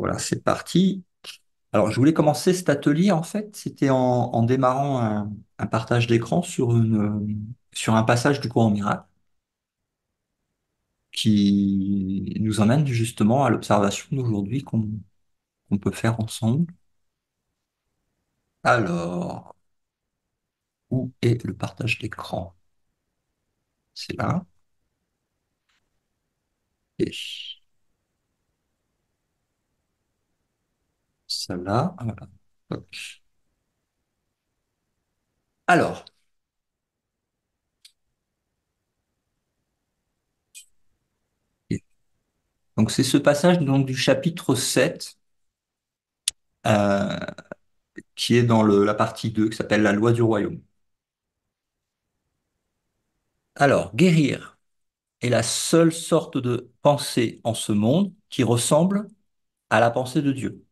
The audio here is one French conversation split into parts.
Voilà, c'est parti. Alors, je voulais commencer cet atelier, en fait, c'était en démarrant un partage d'écran sur un passage du courant miracle qui nous emmène justement à l'observation d'aujourd'hui qu'on peut faire ensemble. Alors, où est le partage d'écran? C'est là. Et ça là. Voilà. Hop. Alors, et- donc c'est ce passage donc, du chapitre 7 euh, qui est dans la partie 2 qui s'appelle la loi du royaume. Alors, guérir est la seule sorte de pensée en ce monde qui ressemble à la pensée de Dieu,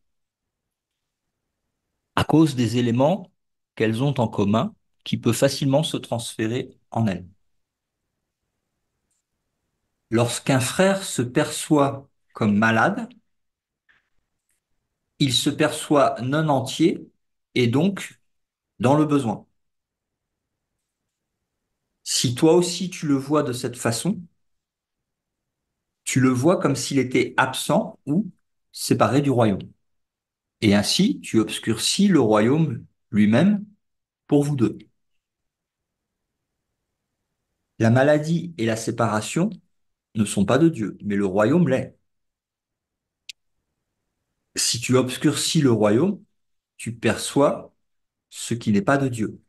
à cause des éléments qu'elles ont en commun qui peut facilement se transférer en elles. Lorsqu'un frère se perçoit comme malade, il se perçoit non entier et donc dans le besoin. Si toi aussi tu le vois de cette façon, tu le vois comme s'il était absent ou séparé du royaume. Et ainsi, tu obscurcis le royaume lui-même pour vous deux. La maladie et la séparation ne sont pas de Dieu, mais le royaume l'est. Si tu obscurcis le royaume, tu perçois ce qui n'est pas de Dieu.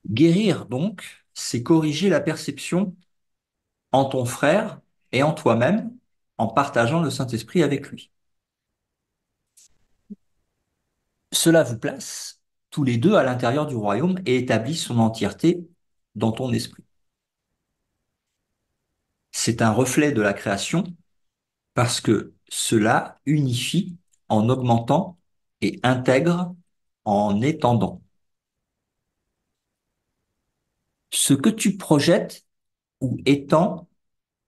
Guérir, donc, c'est corriger la perception en ton frère et en toi-même en partageant le Saint-Esprit avec lui. Cela vous place tous les deux à l'intérieur du royaume et établit son entièreté dans ton esprit. C'est un reflet de la création parce que cela unifie en augmentant et intègre en étendant. Ce que tu projettes ou étends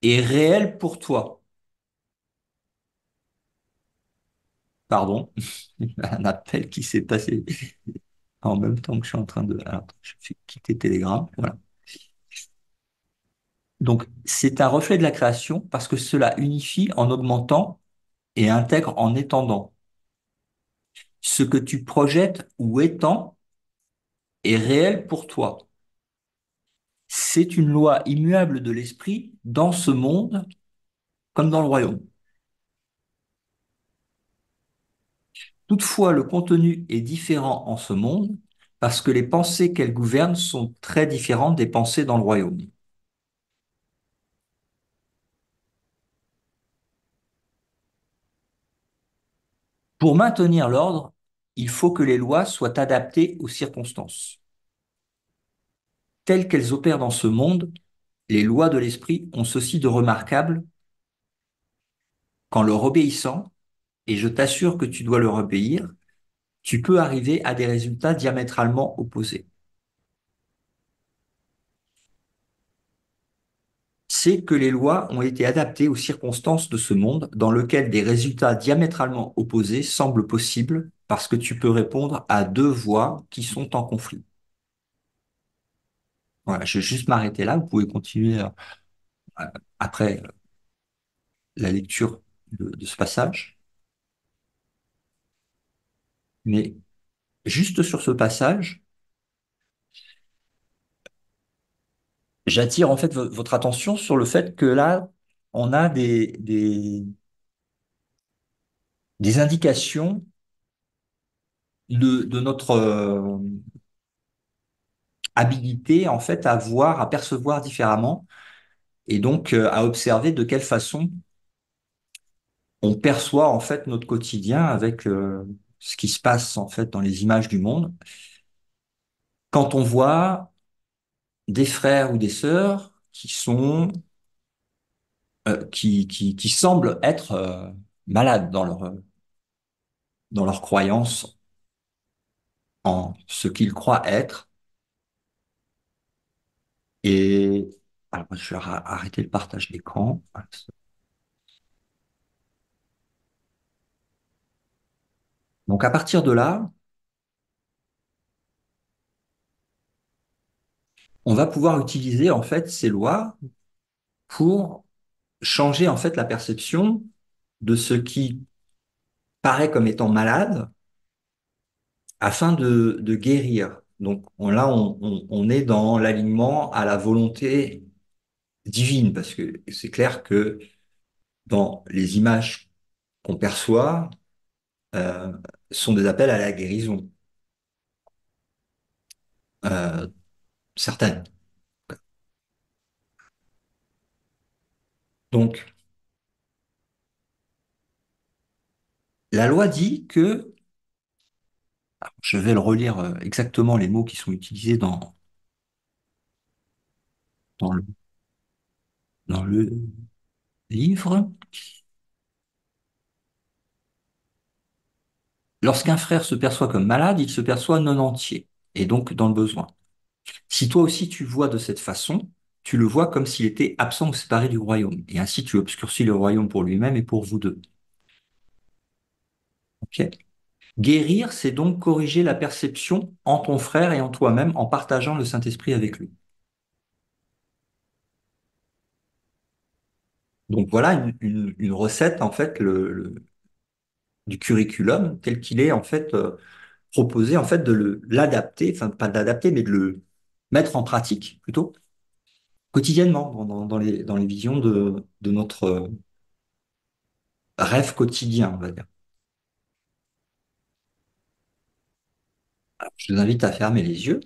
est réel pour toi. Pardon, un appel qui s'est passé en même temps que je suis en train de... Alors, je vais quitter Telegram. Voilà. Donc, c'est un reflet de la création parce que cela unifie en augmentant et intègre en étendant. Ce que tu projettes ou étends est réel pour toi. C'est une loi immuable de l'esprit dans ce monde comme dans le royaume. Toutefois, le contenu est différent en ce monde parce que les pensées qu'elles gouvernent sont très différentes des pensées dans le royaume. Pour maintenir l'ordre, il faut que les lois soient adaptées aux circonstances. Telles qu'elles opèrent dans ce monde, les lois de l'esprit ont ceci de remarquable qu'en leur obéissant, et je t'assure que tu dois leur obéir, tu peux arriver à des résultats diamétralement opposés. C'est que les lois ont été adaptées aux circonstances de ce monde dans lequel des résultats diamétralement opposés semblent possibles parce que tu peux répondre à deux voix qui sont en conflit. Voilà, je vais juste m'arrêter là, vous pouvez continuer après la lecture de ce passage. Mais juste sur ce passage, j'attire en fait votre attention sur le fait que là, on a des indications de notre habilité en fait à voir, à percevoir différemment et donc à observer de quelle façon on perçoit en fait notre quotidien avec ce qui se passe en fait dans les images du monde. Quand on voit des frères ou des sœurs qui sont qui semblent être malades dans leur croyance en ce qu'ils croient être. Et alors, je vais arrêter le partage d'écran. Voilà. Donc à partir de là, on va pouvoir utiliser en fait ces lois pour changer en fait la perception de ce qui paraît comme étant malade afin de guérir. Donc là, on est dans l'alignement à la volonté divine, parce que c'est clair que dans les images qu'on perçoit, euh, sont des appels à la guérison, euh, certaines. Donc, la loi dit que, je vais le relire exactement les mots qui sont utilisés dans le, dans le livre. Lorsqu'un frère se perçoit comme malade, il se perçoit non entier, et donc dans le besoin. Si toi aussi tu vois de cette façon, tu le vois comme s'il était absent ou séparé du royaume, et ainsi tu obscurcis le royaume pour lui-même et pour vous deux. Ok. Guérir, c'est donc corriger la perception en ton frère et en toi-même en partageant le Saint-Esprit avec lui. Donc voilà une recette en fait du curriculum tel qu'il est en fait proposé en fait de l'adapter, enfin pas de l'adapter mais de le mettre en pratique plutôt quotidiennement dans les visions de notre rêve quotidien, on va dire. Alors, je vous invite à fermer les yeux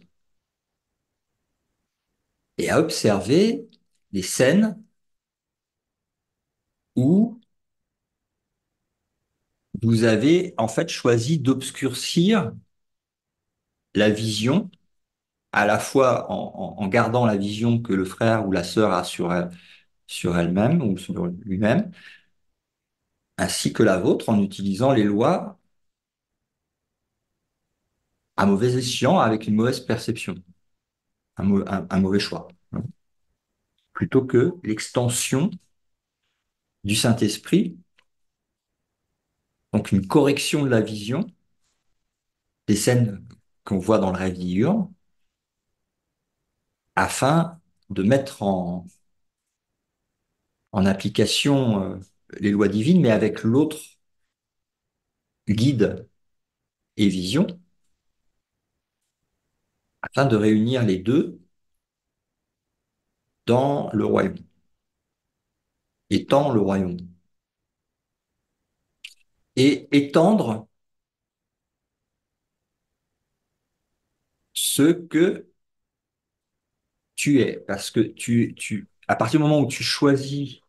et à observer les scènes où vous avez en fait choisi d'obscurcir la vision, à la fois en gardant la vision que le frère ou la sœur a sur elle-même ou sur lui-même, ainsi que la vôtre, en utilisant les lois à mauvais escient avec une mauvaise perception, un mauvais choix, hein, plutôt que l'extension du Saint-Esprit, donc une correction de la vision des scènes qu'on voit dans le rêve diurne, afin de mettre en application les lois divines, mais avec l'autre guide et vision, afin de réunir les deux dans le royaume, étant le royaume, et étendre ce que tu es, parce que à partir du moment où tu choisis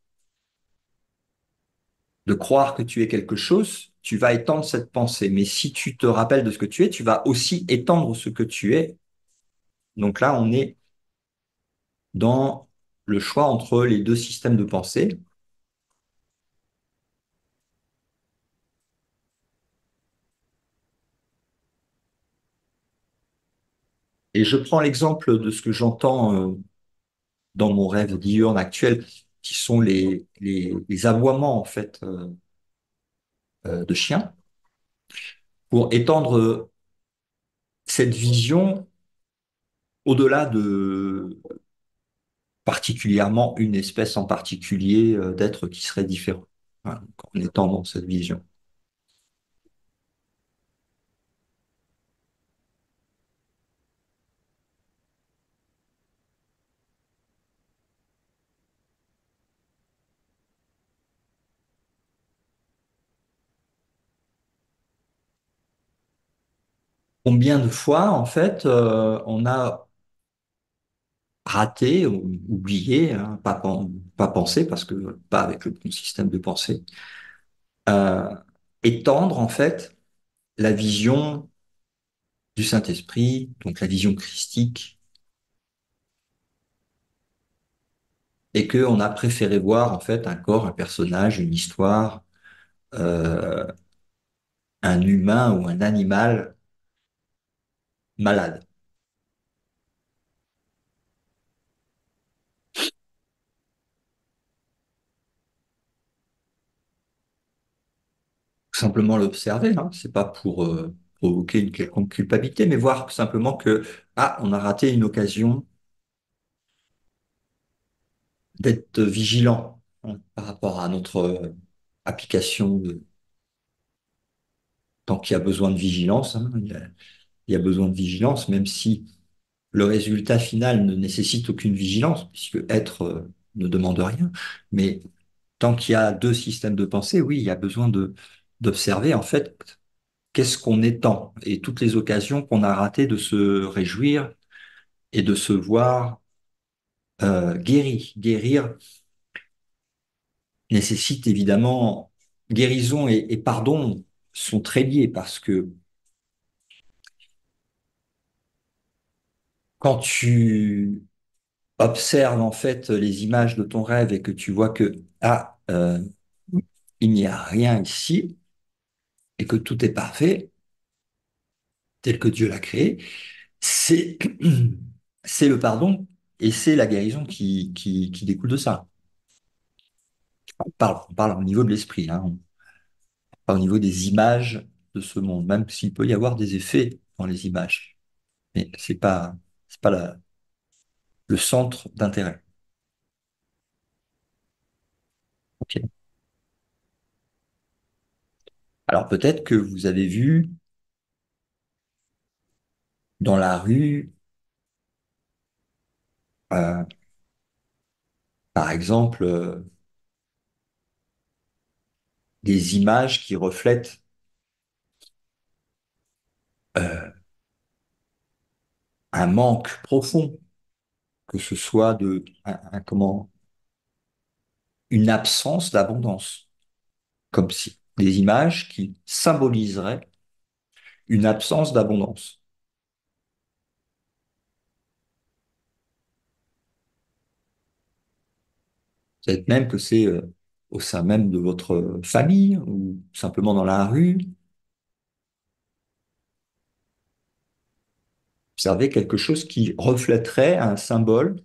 de croire que tu es quelque chose, tu vas étendre cette pensée. Mais si tu te rappelles de ce que tu es, tu vas aussi étendre ce que tu es. Donc là, on est dans le choix entre les deux systèmes de pensée. Et je prends l'exemple de ce que j'entends dans mon rêve diurne actuel, qui sont les aboiements en fait de chiens, pour étendre cette vision au-delà de particulièrement une espèce en particulier d'être qui serait différent, hein, en étant dans cette vision. Combien de fois, en fait, on a raté ou oublié, hein, pas pensé, parce que pas avec le bon système de pensée, euh, étendre, en fait, la vision du Saint-Esprit, donc la vision christique, et qu'on a préféré voir, en fait, un corps, un personnage, une histoire, euh, un humain ou un animal malade. simplement l'observer, hein. C'est pas pour provoquer une quelconque culpabilité, mais voir simplement que, ah, on a raté une occasion d'être vigilant, hein, par rapport à notre application tant qu'il y a besoin de vigilance, hein, il y a besoin de vigilance, même si le résultat final ne nécessite aucune vigilance, puisque être ne demande rien. Mais tant qu'il y a deux systèmes de pensée, oui, il y a besoin d'observer en fait qu'est-ce qu'on étend et toutes les occasions qu'on a ratées de se réjouir et de se voir guéri. Guérir nécessite évidemment guérison et pardon sont très liés parce que quand tu observes en fait les images de ton rêve et que tu vois que il n'y a rien ici et que tout est parfait tel que Dieu l'a créé, c'est c'est le pardon et c'est la guérison qui découle de ça. On parle au niveau de l'esprit, hein, pas au niveau des images de ce monde, même s'il peut y avoir des effets dans les images. Mais c'est pas le centre d'intérêt. Ok. Alors peut-être que vous avez vu dans la rue, euh, par exemple, des images qui reflètent euh, un manque profond, que ce soit comment, une absence d'abondance, comme si des images qui symboliseraient une absence d'abondance. Peut-être même que c'est au sein même de votre famille ou simplement dans la rue. Observez quelque chose qui reflèterait un symbole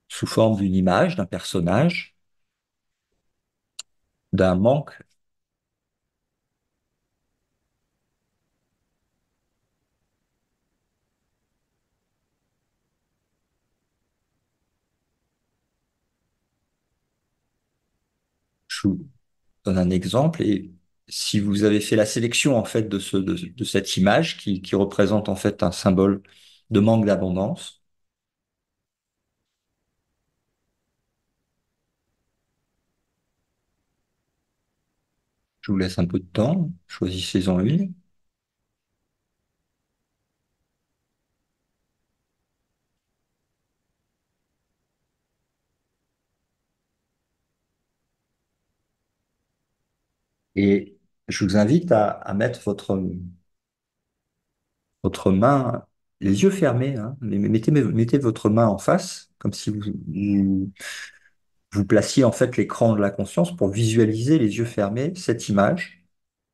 sous forme d'une image, d'un personnage, d'un manque. Je vous donne un exemple et si vous avez fait la sélection en fait de cette image qui représente en fait un symbole de manque d'abondance, je vous laisse un peu de temps, choisissez-en une. Et je vous invite à mettre votre main, les yeux fermés, hein, mais mettez votre main en face, comme si vous placiez en fait l'écran de la conscience pour visualiser les yeux fermés cette image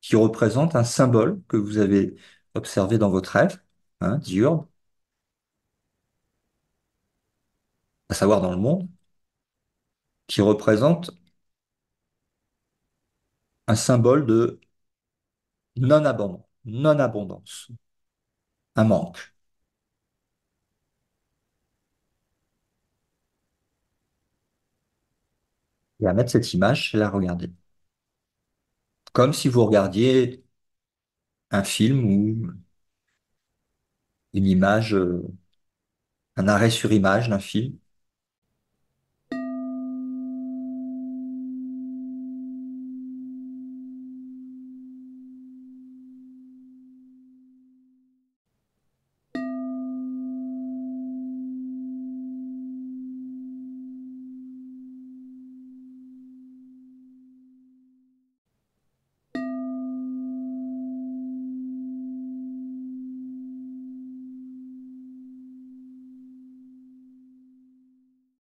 qui représente un symbole que vous avez observé dans votre rêve, hein, diurne, à savoir dans le monde, qui représente un symbole de non-abondance, un manque. Et à mettre cette image et la regarder. Comme si vous regardiez un film ou une image, un arrêt sur image d'un film.